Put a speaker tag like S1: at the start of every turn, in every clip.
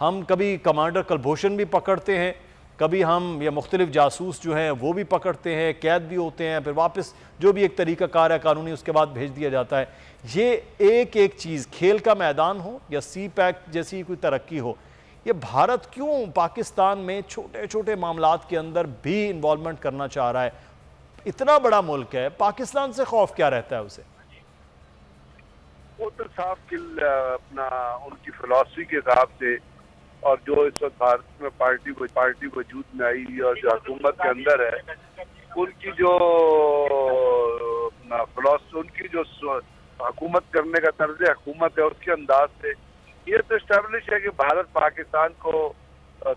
S1: ہم کبھی کمانڈر کلبھوشن بھی پکڑتے ہیں، کبھی ہم یا مختلف جاسوس جو ہیں وہ بھی پکڑتے ہیں، قید بھی ہوتے ہیں، پھر واپس جو بھی ایک طریقہ کار ہے قانونی اس کے بعد بھیج دیا جاتا ہے. یہ ایک چیز کھیل کا میدان ہو یا سی پیک جیسی کوئی ترقی ہو، یہ بھارت کیوں پاکستان میں چھوٹے چھوٹے معاملات کے اندر بھی انوالومنٹ کرنا چاہ رہا ہے؟ اتنا بڑا ملک ہے، پاکستان سے خوف کیا رہتا ہے اسے؟
S2: وہ تو صاف اپنا ان کی فلسفی کے حساب سے، اور جو اس وقت بھارت میں پارٹی وجود میں آئی اور جو حکومت کے اندر ہے، ان کی جو فلسفی، ان کی جو حکومت کرنے کا طرز حکومت ہے، اس کے انداز سے یہ تو اسٹیبلش ہے کہ بھارت پاکستان کو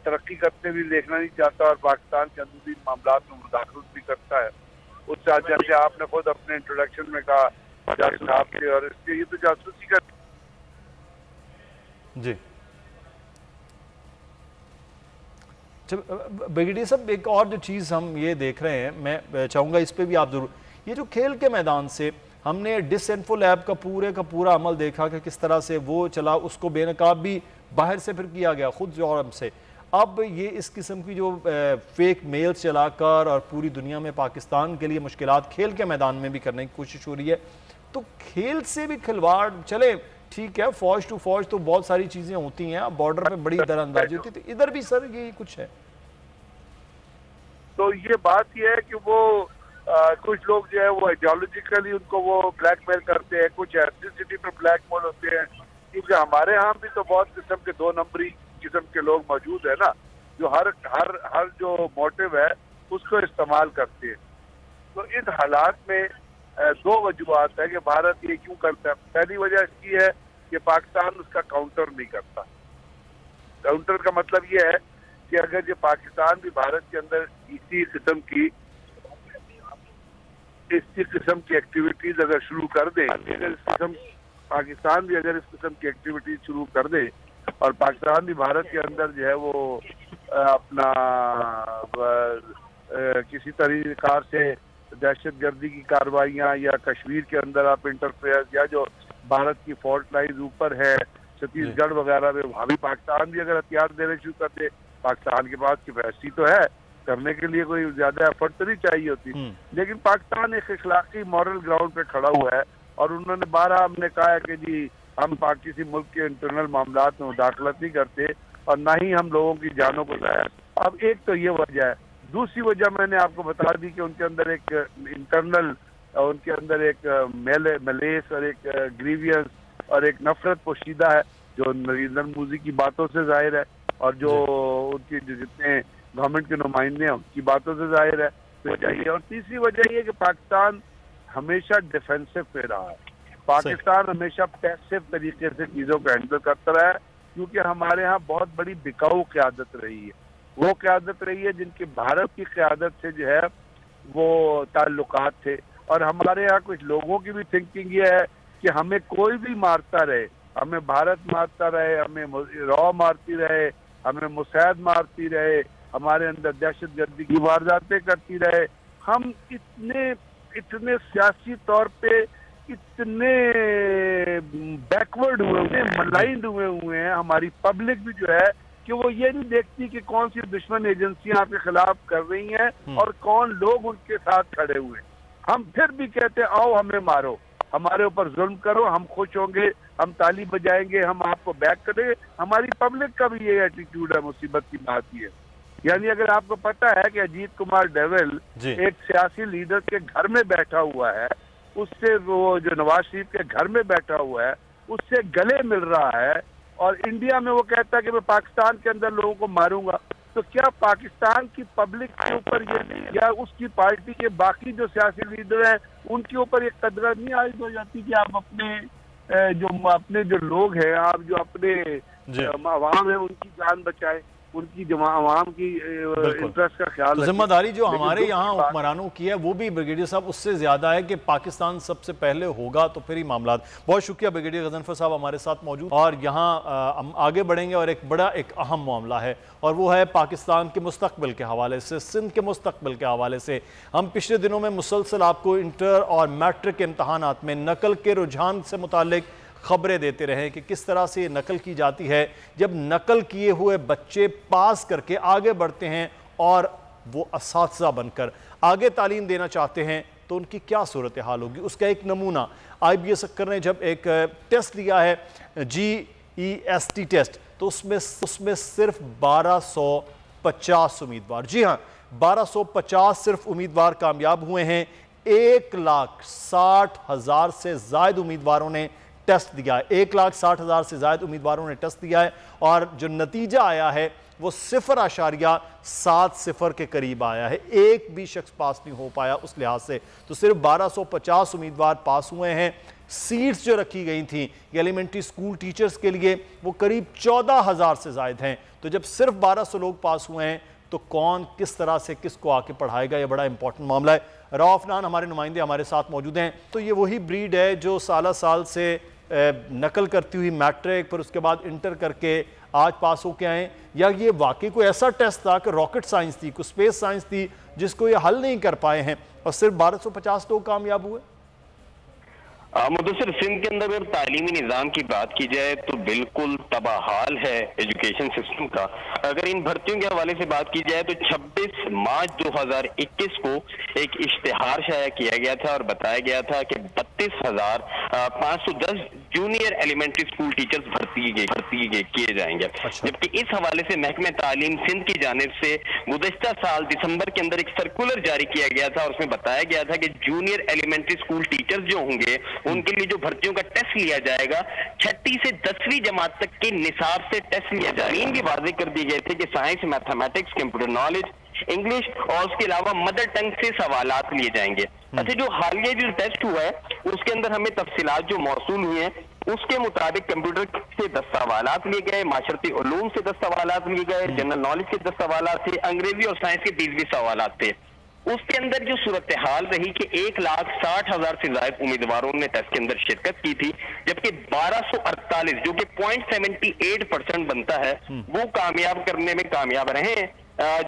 S2: ترقی کرتے بھی دیکھنا نہیں چاہتا اور پاکستان کے اندرونی معاملات میں مداخلت بھی کرتا ہے. اس سے جیسے آپ نے خود اپنے انٹروڈکشن میں کہا صاحب سے، اور اس کے یہ تو جاسوسی کا
S1: جی. بریگیڈیئر صاحب ایک اور جو چیز ہم یہ دیکھ رہے ہیں، میں چاہوں گا اس پہ بھی آپ ضرور، یہ جو کھیل کے میدان سے ہم نے ڈس انفو لیب کا پورا عمل دیکھا کہ کس طرح سے وہ چلا، اس کو بے نقاب بھی باہر سے پھر کیا گیا خود یورپ سے. اب یہ اس قسم کی جو فیک میل چلا کر اور پوری دنیا میں پاکستان کے لیے مشکلات کھیل کے میدان میں بھی کرنے کی کوشش ہو رہی ہے، تو کھیل سے بھی کھلواڑ چلے ٹھیک ہے، فوج ٹو فوج تو بہت ساری چیزیں ہوتی ہیں، بارڈر پہ بڑی در اندازی ہوتی ہے، تو ادھر بھی سر یہی کچھ ہے.
S2: تو یہ بات یہ ہے کہ وہ کچھ لوگ جو ہے وہ آئیڈیالوجیکلی ان کو وہ بلیک میل کرتے ہیں، کچھ ایتھنیسٹی پر بلیک میل ہوتے ہیں، کیونکہ ہمارے ہاں بھی تو بہت قسم کے 2 نمبری قسم کے لوگ موجود ہیں نا، جو ہر جو موٹیو ہے اس کو استعمال کرتے ہیں. تو ان حالات میں 2 وجوہات ہے کہ بھارت یہ کیوں کرتا ہے. پہلی وجہ اس کی ہے کہ پاکستان اس کا کاؤنٹر نہیں کرتا. کاؤنٹر کا مطلب یہ ہے کہ اگر یہ پاکستان بھی بھارت کے اندر اسی قسم کی ایکٹیویٹیز اگر شروع کر دے، پاکستان بھی اگر اس قسم کی ایکٹیویٹیز شروع کر دے اور پاکستان بھی بھارت کے اندر جو ہے وہ اپنا کسی طریقہ سے دہشت گردی کی کارروائیاں یا کشمیر کے اندر آپ انٹرفیئر یا جو بھارت کی فالٹ لائنز اوپر ہے چھتیس گڑھ وغیرہ میں، وہاں بھی پاکستان بھی اگر ہتھیار دینے شروع کر دے، پاکستان کے پاس کیپیسٹی تو ہے کرنے کے لیے، کوئی زیادہ ایفرٹ تو نہیں چاہیے ہوتی، لیکن پاکستان ایک اخلاقی مورل گراؤنڈ پہ کھڑا ہوا ہے اور انہوں نے 12 ہم نے کہا ہے کہ جی ہم کسی ملک کے انٹرنل معاملات میں مداخلت نہیں کرتے اور نہ ہی ہم لوگوں کی جانوں کو ضائع. اب ایک تو یہ وجہ ہے. دوسری وجہ میں نے آپ کو بتا دی کہ ان کے اندر ایک انٹرنل، ان کے اندر ایک ملیس اور ایک گریوینس اور ایک نفرت پوشیدہ ہے جو نریندر مودی کی باتوں سے ظاہر ہے اور جو ان کی جتنے گورنمنٹ کے نمائندے ہیں ان کی باتوں سے ظاہر ہے. اور تیسری وجہ یہ کہ پاکستان ہمیشہ ڈیفینسو پہ رہا ہے. پاکستان ہمیشہ پیسو طریقے سے چیزوں کو ہینڈل کرتا رہا ہے، کیونکہ ہمارے ہاں بہت بڑی بکاؤ قیادت رہی ہے. وہ قیادت رہی ہے جن کی بھارت کی قیادت سے جو ہے وہ تعلقات تھے، اور ہمارے یہاں کچھ لوگوں کی بھی تھنکنگ یہ ہے کہ ہمیں کوئی بھی مارتا رہے، ہمیں بھارت مارتا رہے، ہمیں رو مارتی رہے، ہمیں مساعد مارتی رہے، ہمارے اندر دہشت گردی کی وارداتیں کرتی رہے، ہم اتنے سیاسی طور پہ اتنے بیکورڈ ہوئے ملائنڈ ہوئے ہیں. ہماری پبلک بھی جو ہے کہ وہ یہ نہیں دیکھتی کہ کون سی دشمن ایجنسیاں آپ کے خلاف کر رہی ہیں اور کون لوگ ان کے ساتھ کھڑے ہوئے. ہم پھر بھی کہتے ہیں آؤ ہمیں مارو، ہمارے اوپر ظلم کرو، ہم خوش ہوں گے، ہم تالی بجائیں گے، ہم آپ کو بیک کریں گے. ہماری پبلک کا بھی یہ ایٹیٹیوڈ ہے. مصیبت کی بات یہ ہے، یعنی اگر آپ کو پتا ہے کہ اجیت کمار ڈیول ایک سیاسی لیڈر کے گھر میں بیٹھا ہوا ہے، اس سے وہ جو نواز شریف کے گھر میں بیٹھا ہوا ہے اس سے گلے مل رہا ہے، اور انڈیا میں وہ کہتا ہے کہ میں پاکستان کے اندر لوگوں کو ماروں گا، تو کیا پاکستان کی پبلک کے اوپر یہ یا اس کی پارٹی کے باقی جو سیاسی لیڈر ہیں ان کے اوپر یہ قدرت نہیں عائد ہو جاتی کہ آپ اپنے جو لوگ ہیں، آپ جو اپنے عوام ہیں ان کی جان بچائیں، ان کی عوام کی انٹرسٹ کا خیال رکھیں.
S1: ذمہ داری جو ہمارے یہاں حکمرانوں کی ہے وہ بھی بریگیڈیئر صاحب اس سے زیادہ ہے کہ پاکستان سب سے پہلے ہوگا تو پھر ہی معاملات. بہت شکریہ بریگیڈیئر غضنفر صاحب ہمارے ساتھ موجود، اور یہاں ہم آگے بڑھیں گے اور ایک اہم معاملہ ہے اور وہ ہے پاکستان کے مستقبل کے حوالے سے، سندھ کے مستقبل کے حوالے سے. ہم پچھلے دنوں میں مسلسل آپ کو انٹر اور میٹرک امتحانات میں نقل کے رجحان سے متعلق خبریں دیتے رہے کہ کس طرح سے یہ نقل کی جاتی ہے. جب نقل کیے ہوئے بچے پاس کر کے آگے بڑھتے ہیں اور وہ اساتذہ بن کر آگے تعلیم دینا چاہتے ہیں تو ان کی کیا صورتحال ہوگی. اس کا ایک نمونہ IBS اکر نے جب ایک ٹیسٹ لیا ہے GEST ٹیسٹ, تو اس میں صرف 1250 امیدوار, جی ہاں 1250 صرف امیدوار کامیاب ہوئے ہیں. 1,60,000 سے زائد امیدواروں نے ٹیسٹ دیا ہے. 1,60,000 سے زائد امیدواروں نے ٹیسٹ دیا ہے اور جو نتیجہ آیا ہے وہ 0.70 کے قریب آیا ہے. ایک بھی شخص پاس نہیں ہو پایا اس لحاظ سے. تو صرف 1250 امیدوار پاس ہوئے ہیں. سیٹس جو رکھی گئی تھیں ایلیمنٹری سکول ٹیچرز کے لیے وہ قریب 14,000 سے زائد ہیں. تو جب صرف 1200 لوگ پاس ہوئے ہیں تو کون کس طرح سے کس کو آ کے پڑھائے گا, یہ بڑا امپورٹنٹ معاملہ ہے. رؤف نان ہمارے نمائندے ہمارے ساتھ موجود ہیں. تو یہ وہی بریڈ ہے جو سالہ سال سے نقل کرتی ہوئی میٹرک پھر اس کے بعد انٹر کر کے آج پاس ہو کے آئیں, یا یہ واقعی کوئی ایسا ٹیسٹ تھا کہ راکٹ سائنس تھی, کوئی اسپیس سائنس تھی جس کو یہ حل نہیں کر پائے ہیں اور صرف 1250 لوگ کامیاب ہوئے؟
S3: مدثر, سندھ کے اندر اگر تعلیمی نظام کی بات کی جائے تو بالکل تباہ حال ہے ایجوکیشن سسٹم کا. اگر ان بھرتیوں کے حوالے سے بات کی جائے تو 26 مارچ 2021 کو ایک اشتہار شائع کیا گیا تھا اور بتایا گیا تھا کہ 32,510 جونیئر ایلیمنٹری سکول ٹیچرز بھرتی کیے جائیں گے. جبکہ اس حوالے سے محکمہ تعلیم سندھ کی جانب سے گزشتہ سال دسمبر کے اندر ایک سرکولر جاری کیا گیا تھا اور اس میں بتایا گیا تھا کہ جونیئر ایلیمنٹری سکول ٹیچرز جو ہوں گے ان کے لیے جو بھرتیوں کا ٹیسٹ لیا جائے گا 6 سے 10ویں جماعت تک کے نصاب سے ٹیسٹ لیا جائے گا. بھی واضح کر دی گئے تھے کہ science, mathematics, computer knowledge, English اور اس کے علاوہ مدر ٹنگ سے سوالات لیے جائیں گے. اچھا, جو حالیہ جو ٹیسٹ ہوا ہے اس کے اندر ہمیں تفصیلات جو موصول ہوئی ہیں اس کے مطابق کمپیوٹر سے 10 سوالات لیے گئے, معاشرتی علوم سے 10 سوالات لیے گئے, جنرل نالج کے 10 سوالات تھے, انگریزی اور سائنس کے 20 سوالات تھے. اس کے اندر جو صورتحال رہی کہ 1,60,000 سے زائد امیدواروں نے ٹیسٹ کے اندر شرکت کی تھی, جبکہ 1248 جو کہ 0.78% بنتا ہے وہ کامیاب کرنے میں کامیاب رہے ہیں,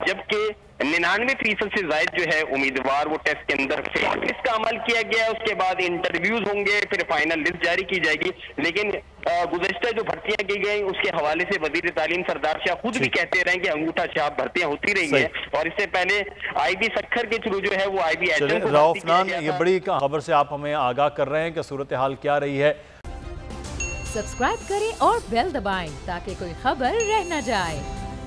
S3: جبکہ 99% سے زائد جو ہے امیدوار وہ ٹیسٹ کے اندر اس کا عمل کیا گیا. اس کے بعد انٹرویوز ہوں گے, پھر فائنل لسٹ جاری کی جائے گی. لیکن گزشتہ جو بھرتیاں کی گئیں اس کے حوالے سے وزیر تعلیم سردار شاہ خود بھی کہتے رہے کہ انگوٹھا چھاپ بھرتیاں ہوتی رہی ہیں, اور اس سے پہلے IBS اکر کے تھرو جو ہے وہ IBHM کو
S1: رؤف نان, یہ بڑی خبر سے آپ ہمیں آگاہ کر رہے ہیں کہ صورتحال کیا رہی ہے.
S4: سبسکرائب کریں اور بیل دبائیں تاکہ کوئی خبر رہ نہ جائے.